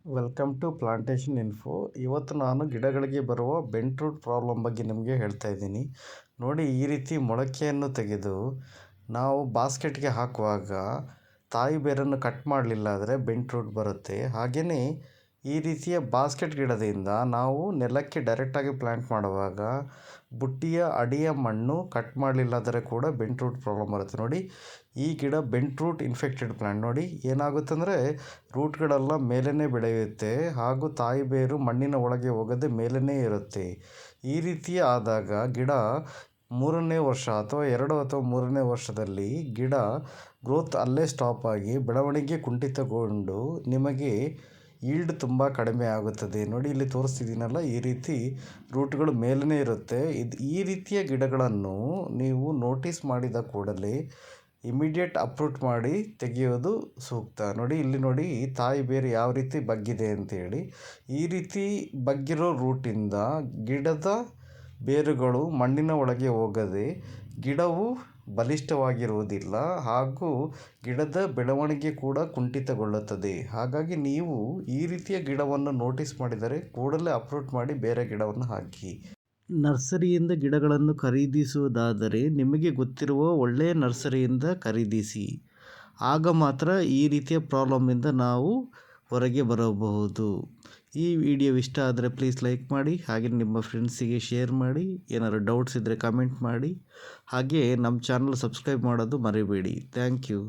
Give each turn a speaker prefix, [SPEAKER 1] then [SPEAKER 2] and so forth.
[SPEAKER 1] Welcome to plantation info. ಇವತ್ತು ನಾನು ಗಿಡಗಳಿಗೆ ಬರುವ ಬೆಂಟ್ ರೂಟ್ ಪ್ರಾಬ್ಲಮ್ ಬಗ್ಗೆ ನಿಮಗೆ ಹೇಳ್ತಾ ಇದ್ದೀನಿ. ನೋಡಿ, ಈ ರೀತಿ ಮೊಳಕೆಯನ್ನು ತೆಗೆದು ನಾವು ಬಾಸ್ಕೆಟ್ಗೆ ಹಾಕುವಾಗ ತಾಯಿ ಬೇರನ್ನು ಕಟ್ ಮಾಡಲಿಲ್ಲ ಆದರೆ ಬೆಂಟ್ ರೂಟ್ ಬರುತ್ತೆ. ಹಾಗೆಯೇ ಈ ರೀತಿಯ ಬಾಸ್ಕೆಟ್ ಗಿಡದಿಂದ ನಾವು ನೆಲಕ್ಕೆ ಡೈರೆಕ್ಟಾಗಿ ಪ್ಲ್ಯಾಂಟ್ ಮಾಡುವಾಗ ಬುಟ್ಟಿಯ ಅಡಿಯ ಮಣ್ಣು ಕಟ್ ಮಾಡಲಿಲ್ಲ ಆದರೆ ಕೂಡ ಬೆಂಟ್ ರೂಟ್ ಪ್ರಾಬ್ಲಮ್ ಬರುತ್ತೆ. ನೋಡಿ, ಈ ಗಿಡ ಬೆಂಟ್ ರೂಟ್ ಇನ್ಫೆಕ್ಟೆಡ್ ಪ್ಲ್ಯಾಂಟ್. ನೋಡಿ ಏನಾಗುತ್ತೆ ಅಂದರೆ ರೂಟ್ಗಳೆಲ್ಲ ಮೇಲೇ ಬೆಳೆಯುತ್ತೆ ಹಾಗೂ ತಾಯಿ ಬೇರು ಮಣ್ಣಿನ ಒಳಗೆ ಹೋಗದೆ ಮೇಲೇ ಇರುತ್ತೆ. ಈ ರೀತಿ ಆದಾಗ ಗಿಡ 3ನೇ ವರ್ಷ ಅಥವಾ 2 ಅಥವಾ 3ನೇ ವರ್ಷದಲ್ಲಿ ಗಿಡ ಗ್ರೋತ್ ಅಲ್ಲೇ ಸ್ಟಾಪ್ ಆಗಿ ಬೆಳವಣಿಗೆ ಕುಂಠಿತಗೊಂಡು ನಿಮಗೆ ಈಲ್ಡ್ ತುಂಬ ಕಡಿಮೆ ಆಗುತ್ತದೆ. ನೋಡಿ, ಇಲ್ಲಿ ತೋರಿಸ್ತಿದ್ದೀನಲ್ಲ, ಈ ರೀತಿ ರೂಟ್ಗಳು ಮೇಲೇ ಇರುತ್ತೆ. ಈ ರೀತಿಯ ಗಿಡಗಳನ್ನು ನೀವು ನೋಟಿಸ್ ಮಾಡಿದ ಕೂಡಲೇ ಇಮಿಡಿಯೇಟ್ ಅಪ್ರೂಟ್ ಮಾಡಿ ತೆಗೆಯೋದು ಸೂಕ್ತ. ನೋಡಿ, ಇಲ್ಲಿ ನೋಡಿ ತಾಯಿ ಬೇರು ಯಾವ ರೀತಿ ಬಗ್ಗಿದೆ ಅಂತೇಳಿ. ಈ ರೀತಿ ಬಗ್ಗಿರೋ ರೂಟಿಂದ ಗಿಡದ ಬೇರುಗಳು ಮಣ್ಣಿನ ಒಳಗೆ ಹೋಗದೆ ಗಿಡವು ಬಲಿಷ್ಠವಾಗಿರುವುದಿಲ್ಲ ಹಾಗೂ ಗಿಡದ ಬೆಳವಣಿಗೆ ಕೂಡ ಕುಂಠಿತಗೊಳ್ಳುತ್ತದೆ. ಹಾಗಾಗಿ ನೀವು ಈ ರೀತಿಯ ಗಿಡವನ್ನು ನೋಟಿಸ್ ಮಾಡಿದರೆ ಕೂಡಲೇ ಅಪ್ರೂಟ್ ಮಾಡಿ ಬೇರೆ ಗಿಡವನ್ನು ಹಾಕಿ. ನರ್ಸರಿಯಿಂದ ಗಿಡಗಳನ್ನು ಖರೀದಿಸುವುದಾದರೆ ನಿಮಗೆ ಗೊತ್ತಿರುವ ಒಳ್ಳೆಯ ನರ್ಸರಿಯಿಂದ ಖರೀದಿಸಿ. ಆಗ ಮಾತ್ರ ಈ ರೀತಿಯ ಪ್ರಾಬ್ಲಮ್ಮಿಂದ ನಾವು ಹೊರಗೆ ಬರಬಹುದು. ಈ ವಿಡಿಯೋ ಇಷ್ಟ ಆದರೆ ಪ್ಲೀಸ್ ಲೈಕ್ ಮಾಡಿ, ಹಾಗೆ ನಿಮ್ಮ ಫ್ರೆಂಡ್ಸಿಗೆ ಶೇರ್ ಮಾಡಿ. ಏನಾದರೂ ಡೌಟ್ಸ್ ಇದ್ದರೆ ಕಮೆಂಟ್ ಮಾಡಿ, ಹಾಗೆ ನಮ್ಮ ಚಾನಲ್ ಸಬ್ಸ್ಕ್ರೈಬ್ ಮಾಡೋದು ಮರಿಬೇಡಿ. Thank you.